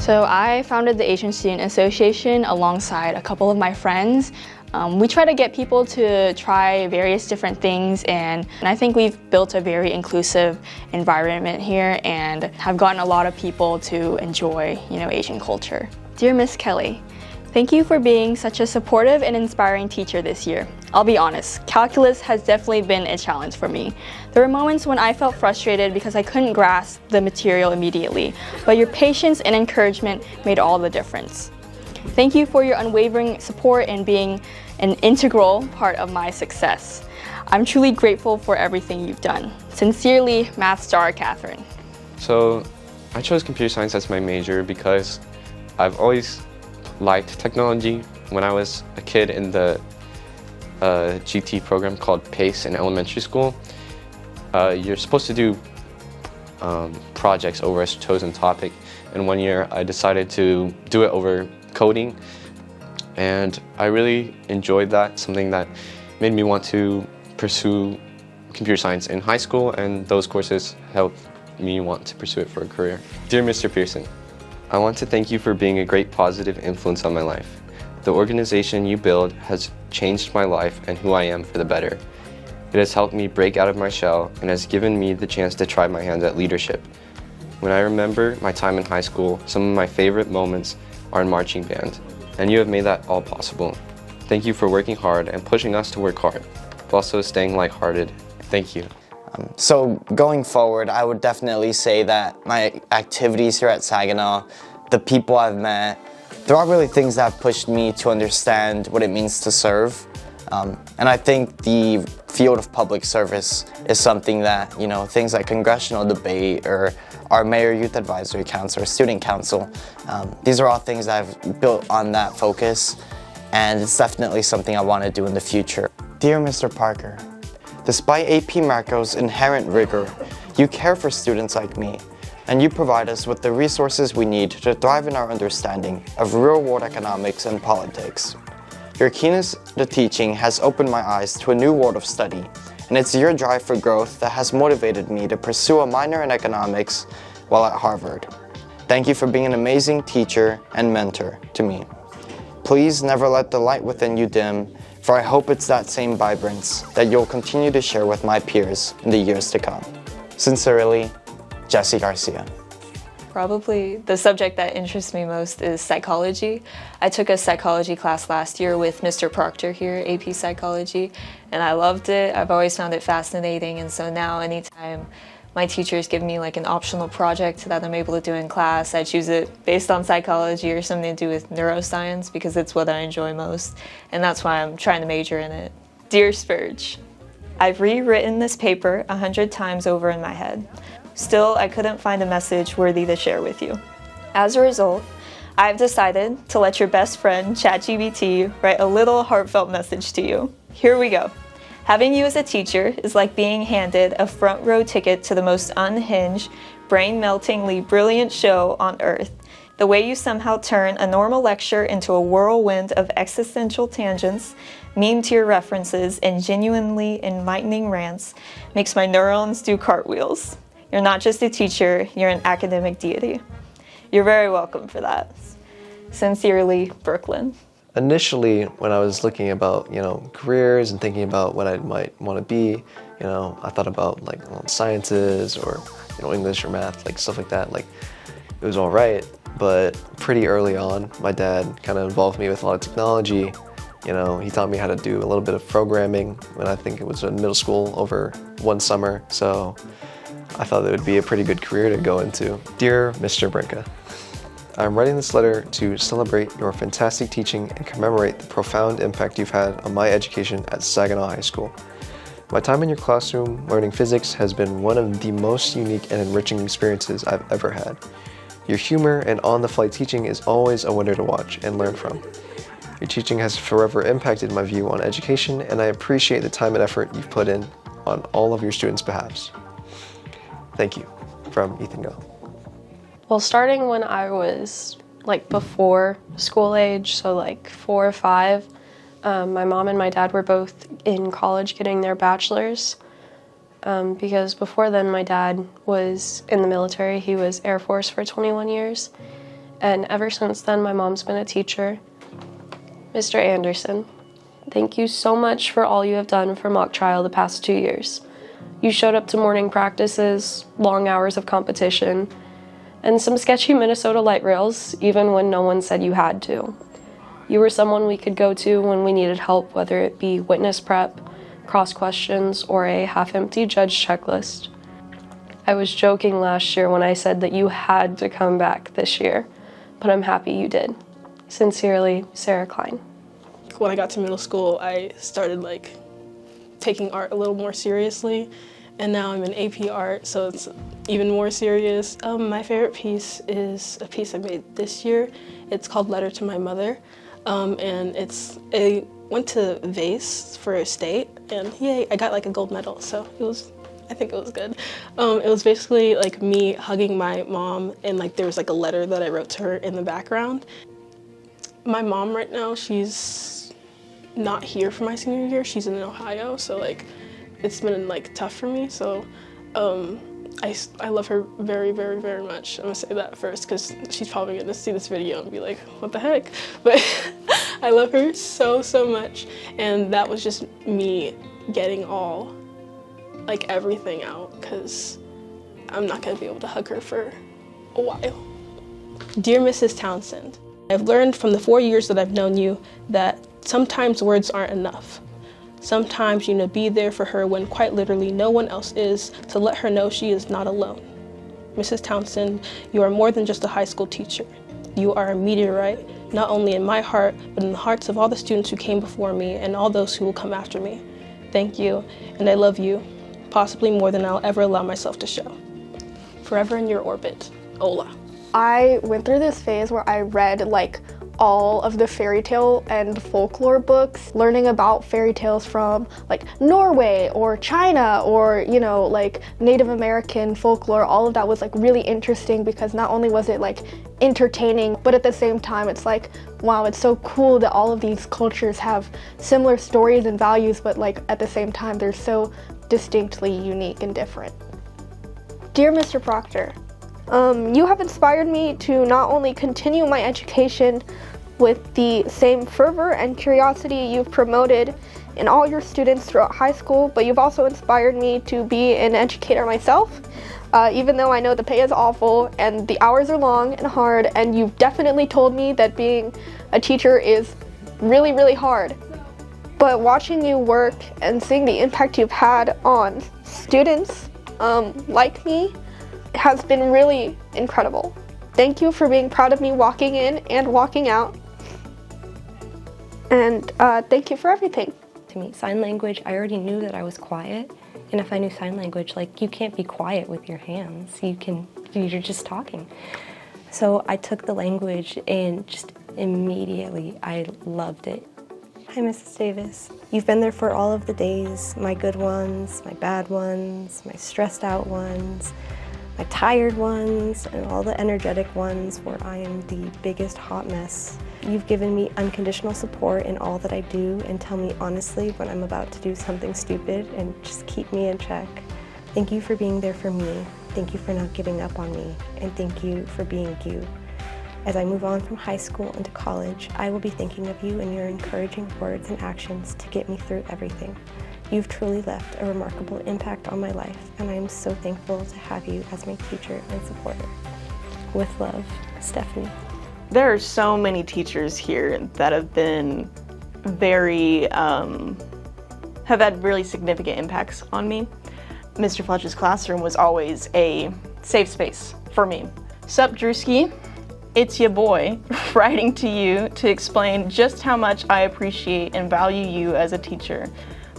So I founded the Asian Student Association alongside a couple of my friends. We try to get people to try various different things, and I think we've built a very inclusive environment here and have gotten a lot of people to enjoy, Asian culture. Dear Miss Kelly, thank you for being such a supportive and inspiring teacher this year. I'll be honest, calculus has definitely been a challenge for me. There were moments when I felt frustrated because I couldn't grasp the material immediately, but your patience and encouragement made all the difference. Thank you for your unwavering support and being an integral part of my success. I'm truly grateful for everything you've done. Sincerely, Math Star Catherine. So I chose computer science as my major because I've always liked technology. When I was a kid in the GT program called PACE in elementary school, you're supposed to do projects over a chosen topic, and one year I decided to do it over coding, and I really enjoyed that, something that made me want to pursue computer science in high school, and those courses helped me want to pursue it for a career. Dear Mr. Pearson, I want to thank you for being a great positive influence on my life. The organization you build has changed my life and who I am for the better. It has helped me break out of my shell and has given me the chance to try my hand at leadership. When I remember my time in high school, some of my favorite moments are in marching band, and you have made that all possible. Thank you for working hard and pushing us to work hard, but also staying lighthearted. Thank you. So going forward, I would definitely say that my activities here at Saginaw, the people I've met, they're all really things that have pushed me to understand what it means to serve. And I think the field of public service is something that, things like congressional debate or our Mayor Youth Advisory Council or Student Council, these are all things that I've built on that focus, and it's definitely something I want to do in the future. Dear Mr. Parker, despite AP Macro's inherent rigor, you care for students like me, and you provide us with the resources we need to thrive in our understanding of real-world economics and politics. Your keenness to teaching has opened my eyes to a new world of study, and it's your drive for growth that has motivated me to pursue a minor in economics while at Harvard. Thank you for being an amazing teacher and mentor to me. Please never let the light within you dim, for I hope it's that same vibrance that you'll continue to share with my peers in the years to come. Sincerely, Jesse Garcia. Probably the subject that interests me most is psychology. I took a psychology class last year with Mr. Proctor here, AP Psychology, and I loved it. I've always found it fascinating, and so now anytime my teachers give me like an optional project that I'm able to do in class, I choose it based on psychology or something to do with neuroscience because it's what I enjoy most, and that's why I'm trying to major in it. Dear Spurge, I've rewritten this paper 100 times over in my head. Still, I couldn't find a message worthy to share with you. As a result, I've decided to let your best friend, ChatGPT, write a little heartfelt message to you. Here we go. Having you as a teacher is like being handed a front row ticket to the most unhinged, brain-meltingly brilliant show on earth. The way you somehow turn a normal lecture into a whirlwind of existential tangents, meme-tier references, and genuinely enlightening rants makes my neurons do cartwheels. You're not just a teacher, you're an academic deity. You're very welcome for that. Sincerely, Brooklyn. Initially, when I was looking about, careers and thinking about what I might want to be, I thought about sciences or, English or math, stuff like that. It was all right, but pretty early on, my dad kind of involved me with a lot of technology. He taught me how to do a little bit of programming when I think it was in middle school over one summer. So I thought it would be a pretty good career to go into. Dear Mr. Brinka, I'm writing this letter to celebrate your fantastic teaching and commemorate the profound impact you've had on my education at Saginaw High School. My time in your classroom learning physics has been one of the most unique and enriching experiences I've ever had. Your humor and on-the-fly teaching is always a wonder to watch and learn from. Your teaching has forever impacted my view on education, and I appreciate the time and effort you've put in on all of your students' behalves. Thank you. From Ethan Go. Well, starting when I was before school age, so 4 or 5, my mom and my dad were both in college getting their bachelor's. Because before then my dad was in the military. He was Air Force for 21 years. and ever since then, my mom's been a teacher. Mr. Anderson, thank you so much for all you have done for mock trial the past 2 years. You showed up to morning practices, long hours of competition, and some sketchy Minnesota light rails, even when no one said you had to. You were someone we could go to when we needed help, whether it be witness prep, cross questions, or a half-empty judge checklist. I was joking last year when I said that you had to come back this year, but I'm happy you did. Sincerely, Sarah Klein. When I got to middle school, I started taking art a little more seriously, and now I'm in AP art, so it's even more serious. My favorite piece is a piece I made this year. It's called Letter to My Mother, and I went to Vase for a state, and yay, I got a gold medal, so I think it was good. It was basically me hugging my mom, and there was a letter that I wrote to her in the background. My mom right now, she's not here for my senior year. She's in Ohio, so it's been tough for me. So I love her very, very, very much. I'm gonna say that first because she's probably gonna see this video and be like, what the heck? But I love her so, so much. And that was just me getting all everything out because I'm not gonna be able to hug her for a while. Dear Mrs. Townsend, I've learned from the 4 years that I've known you that sometimes words aren't enough. Sometimes you need to be there for her when quite literally no one else is, to let her know she is not alone. Mrs. Townsend, you are more than just a high school teacher. You are a meteorite, not only in my heart, but in the hearts of all the students who came before me and all those who will come after me. Thank you, and I love you, possibly more than I'll ever allow myself to show. Forever in your orbit, Ola. I went through this phase where I read all of the fairy tale and folklore books, learning about fairy tales from Norway or China or Native American folklore. All of that was really interesting because not only was it entertaining, but at the same time it's wow, it's so cool that all of these cultures have similar stories and values, but at the same time they're so distinctly unique and different. Dear Mr. Proctor, you have inspired me to not only continue my education with the same fervor and curiosity you've promoted in all your students throughout high school, but you've also inspired me to be an educator myself, even though I know the pay is awful and the hours are long and hard, and you've definitely told me that being a teacher is really, really hard. But watching you work and seeing the impact you've had on students like me has been really incredible. Thank you for being proud of me walking in and walking out. And thank you for everything. To me, sign language, I already knew that I was quiet. And if I knew sign language, you can't be quiet with your hands. You're just talking. So I took the language and just immediately, I loved it. Hi, Mrs. Davis. You've been there for all of the days, my good ones, my bad ones, my stressed out ones, my tired ones, and all the energetic ones where I am the biggest hot mess. You've given me unconditional support in all that I do and tell me honestly when I'm about to do something stupid and just keep me in check. Thank you for being there for me. Thank you for not giving up on me. And thank you for being you. As I move on from high school into college, I will be thinking of you and your encouraging words and actions to get me through everything. You've truly left a remarkable impact on my life, and I am so thankful to have you as my teacher and supporter. With love, Stephanie. There are so many teachers here that have been have had really significant impacts on me. Mr. Fletcher's classroom was always a safe space for me. Sup, Drewski? It's your boy writing to you to explain just how much I appreciate and value you as a teacher.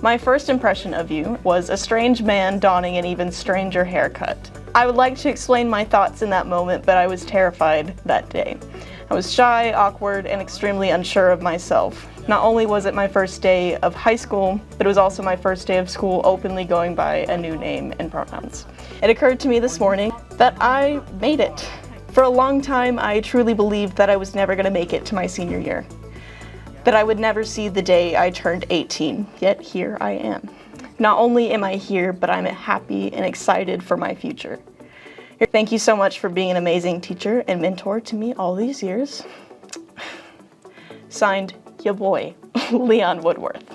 My first impression of you was a strange man donning an even stranger haircut. I would like to explain my thoughts in that moment, but I was terrified that day. I was shy, awkward, and extremely unsure of myself. Not only was it my first day of high school, but it was also my first day of school openly going by a new name and pronouns. It occurred to me this morning that I made it. For a long time, I truly believed that I was never going to make it to my senior year, that I would never see the day I turned 18, yet here I am. Not only am I here, but I'm happy and excited for my future. Thank you so much for being an amazing teacher and mentor to me all these years. Signed, your boy, Leon Woodworth.